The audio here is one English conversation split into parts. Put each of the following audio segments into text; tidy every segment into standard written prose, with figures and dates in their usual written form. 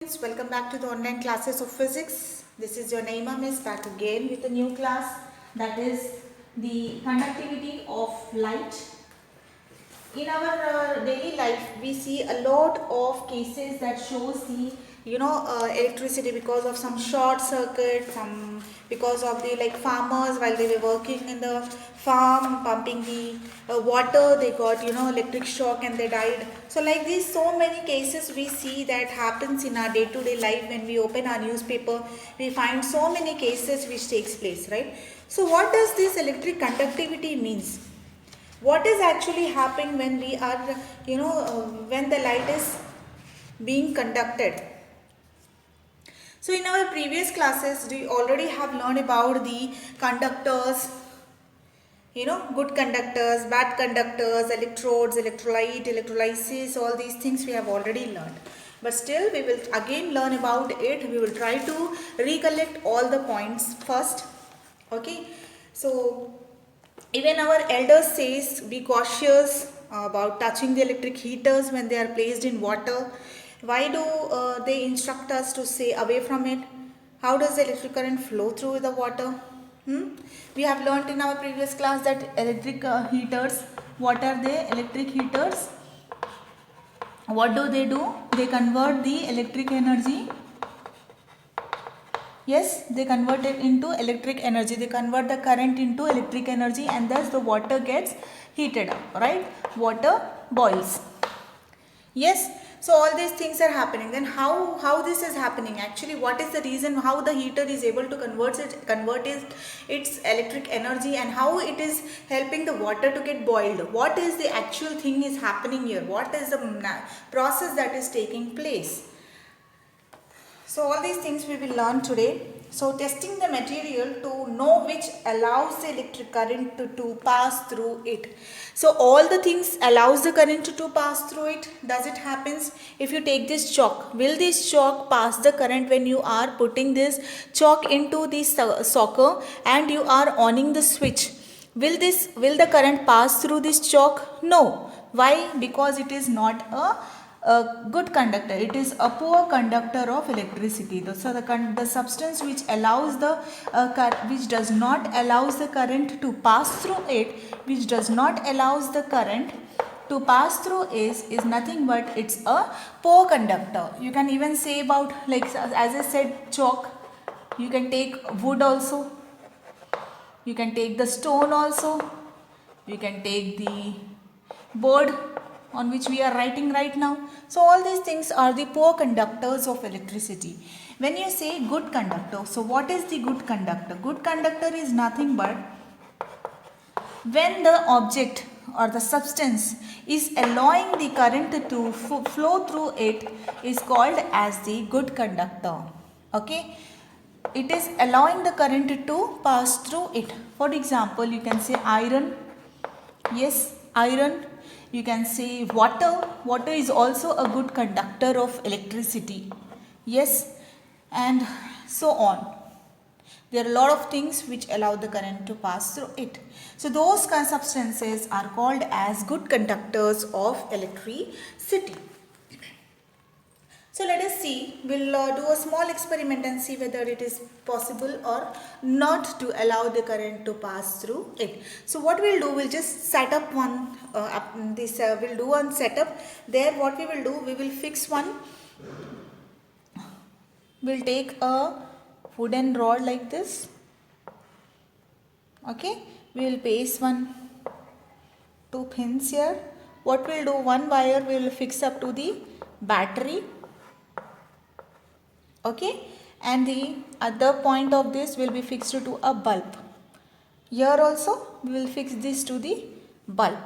Welcome back to the online classes of physics. This is your Naima Miss back again with a new class, that is the conductivity of light. In our daily life we see a lot of cases that shows the electricity because of some short circuit, some because of the farmers while they were working in the farm pumping the water, they got electric shock and they died. So like these so many cases we see that happens in our day to day life. When we open our newspaper we find so many cases which takes place, right? So what does this electric conductivity means? What is actually happening when we are when the light is being conducted? So in our previous classes we already have learned about the conductors, good conductors, bad conductors, electrodes, electrolyte, electrolysis, all these things we have already learned, but still we will again learn about it. We will try to recollect all the points first. Okay, so even our elders says be cautious about touching the electric heaters when they are placed in water. Why do they instruct us to stay away from it? How does the electric current flow through the water? We have learnt in our previous class that electric heaters, what are they? Electric heaters, what do? They convert the electric energy. Yes, they convert it into electric energy. They convert the current into electric energy and thus the water gets heated up, right? Water boils. Yes, so all these things are happening. Then how this is happening? Actually, what is the reason how the heater is able to convert its electric energy, and how it is helping the water to get boiled? What is the actual thing is happening here? What is the process that is taking place? So all these things we will learn today. So testing the material to know which allows the electric current to pass through it. So all the things allows the current to pass through it. Does it happens? If you take this chalk, will this chalk pass the current when you are putting this chalk into the socket and you are oning the switch? Will the current pass through this chalk? No. Why? Because it is not a good conductor. It is a poor conductor of electricity. So the substance which allows the which does not allows the current to pass through it, which does not allows the current to pass through is nothing but it's a poor conductor. You can even say about, like as I said, chalk. You can take wood also. You can take the stone also. You can take the board on which we are writing right now. So all these things are the poor conductors of electricity. When you say good conductor, so what is the good conductor? Good conductor is nothing but when the object or the substance is allowing the current to flow through it is called as the good conductor. Okay, it is allowing the current to pass through it. For example, you can say iron. Yes, iron. You can say water. Water is also a good conductor of electricity. Yes, and so on. There are a lot of things which allow the current to pass through it. So those kind of substances are called as good conductors of electricity. So let us see, we'll do a small experiment and see whether it is possible or not to allow the current to pass through it. So what we'll do, we'll just set up one, we'll do one setup. There what we will do, we will fix one, we'll take a wooden rod like this. Okay, we will paste two pins here. What we'll do, one wire we will fix up to the battery. Okay, and the other point of this will be fixed to a bulb. Here also we will fix this to the bulb.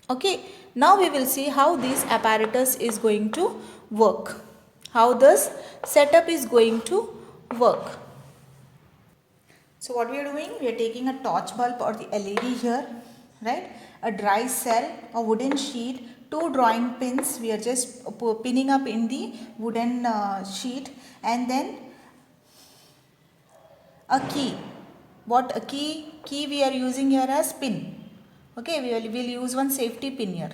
Okay, now we will see how this apparatus is going to work, how this setup is going to work. So what we are doing, we are taking a torch bulb or the LED here, right? A dry cell, a wooden sheet, two drawing pins. We are just pinning up in the wooden sheet, and then a key. What a key? Key we are using here as pin. Okay, we will use one safety pin here.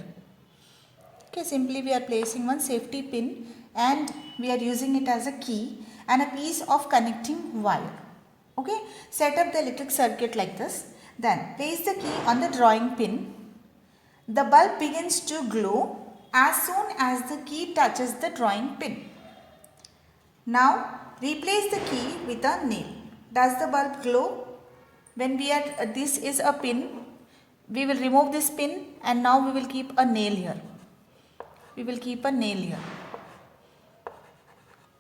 Okay, simply we are placing one safety pin, and we are using it as a key and a piece of connecting wire. Okay, set up the electric circuit like this. Then place the key on the drawing pin. The bulb begins to glow as soon as the key touches the drawing pin. Now replace the key with a nail. Does the bulb glow? When we are, this is a pin, we will remove this pin and now we will keep a nail here. We will keep a nail here.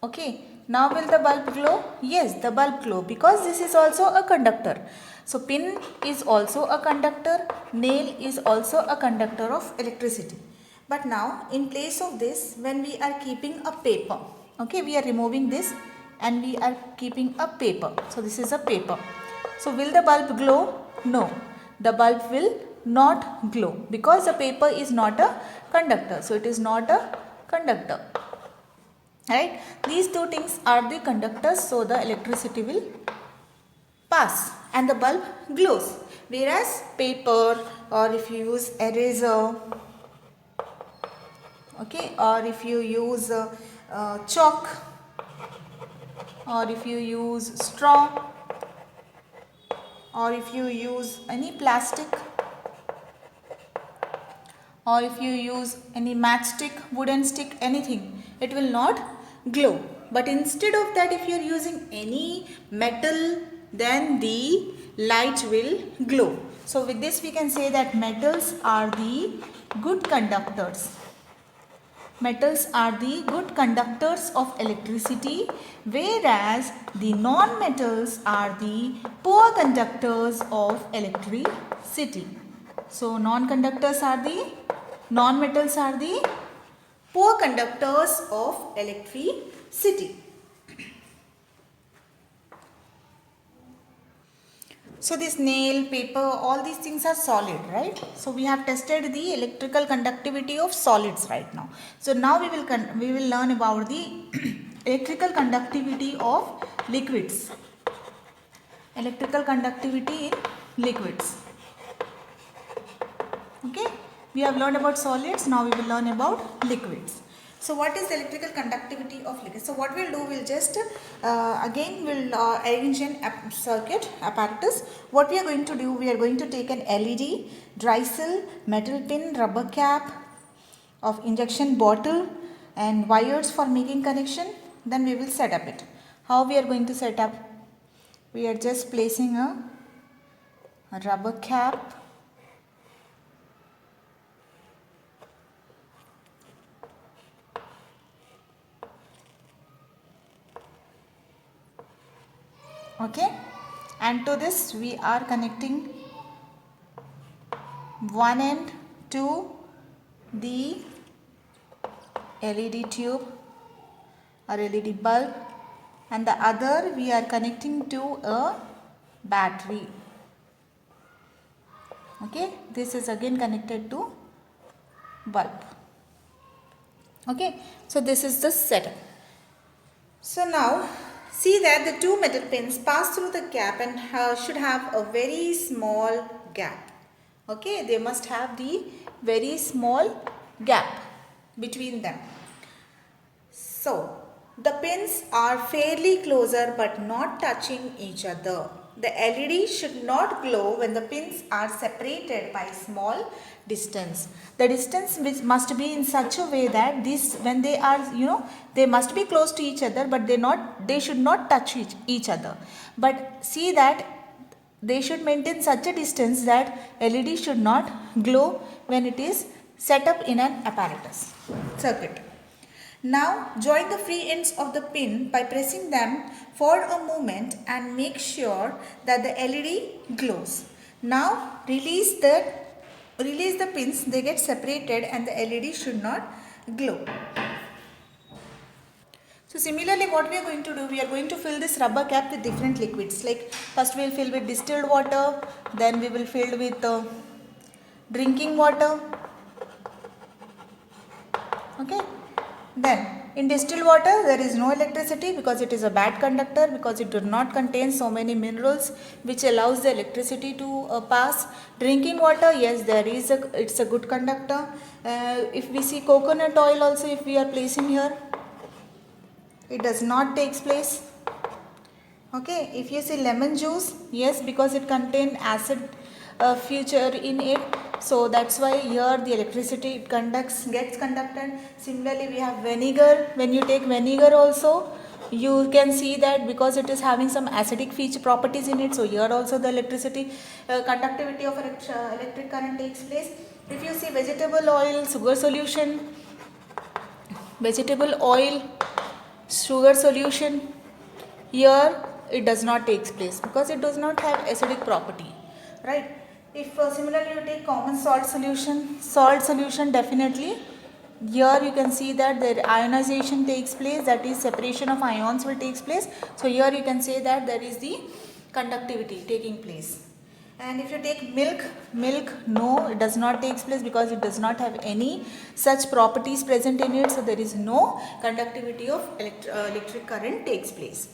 Okay, now will the bulb glow? Yes, the bulb glow because this is also a conductor. So pin is also a conductor, nail is also a conductor of electricity. But now in place of this, when we are keeping a paper, okay, we are removing this and we are keeping a paper. So this is a paper. So will the bulb glow? No, the bulb will not glow because the paper is not a conductor. So it is not a conductor. Right? These two things are the conductors, so the electricity will pass and the bulb glows. Whereas paper, or if you use eraser, okay, or if you use chalk, or if you use straw, or if you use any plastic, or if you use any matchstick, wooden stick, anything, it will not glow. But instead of that, if you are using any metal, then the light will glow. So with this we can say that metals are the good conductors. Metals are the good conductors of electricity, whereas the non-metals are the poor conductors of electricity. So non-metals are the poor conductors of electricity. So this nail, paper, all these things are solid, right? So we have tested the electrical conductivity of solids right now. So now we will learn about the electrical conductivity of liquids. Electrical conductivity in liquids. Okay, we have learned about solids. Now we will learn about liquids. So what is the electrical conductivity of liquids? So what we'll do, we'll just again we'll arrange an circuit apparatus. What we are going to do, we are going to take an LED, dry cell, metal pin, rubber cap of injection bottle and wires for making connection. Then we will set up it. How we are going to set up? We are just placing a rubber cap, okay, and to this we are connecting one end to the LED tube or LED bulb and the other we are connecting to a battery. Okay, this is again connected to bulb. Okay, so this is the setup. So now see that the two metal pins pass through the gap and should have a very small gap. Okay, they must have the very small gap between them. So the pins are fairly closer but not touching each other. The LED should not glow when the pins are separated by small distance. The distance which must be in such a way that this, when they are, they must be close to each other, but they should not touch each other. But see that they should maintain such a distance that LED should not glow when it is set up in an apparatus circuit. Now join the free ends of the pin by pressing them for a moment and make sure that the LED glows. Now release the pins, they get separated and the LED should not glow. So similarly what we are going to do, we are going to fill this rubber cap with different liquids. Like first we will fill with distilled water, then we will fill with drinking water. Okay. Then in distilled water there is no electricity because it is a bad conductor, because it does not contain so many minerals which allows the electricity to pass. Drinking water, yes, it's a good conductor. If we see coconut oil also, if we are placing here, it does not takes place. Okay, if you see lemon juice, yes, because it contain acid feature in it, so that's why here the electricity it gets conducted. Similarly, we have vinegar. When you take vinegar also, you can see that because it is having some acidic feature properties in it, so here also the electricity conductivity of electric current takes place. If you see vegetable oil, sugar solution, vegetable oil, sugar solution, here it does not take place because it does not have acidic property, right? If similarly you take common salt solution, definitely here you can see that the ionization takes place, that is separation of ions will takes place. So here you can say that there is the conductivity taking place. And if you take milk, no, it does not take place because it does not have any such properties present in it, so there is no conductivity of electric current takes place.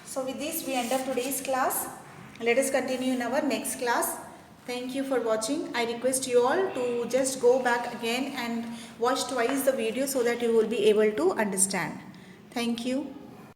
So with this we end up today's class. Let us continue in our next class. Thank you for watching. I request you all to just go back again and watch twice the video so that you will be able to understand. Thank you.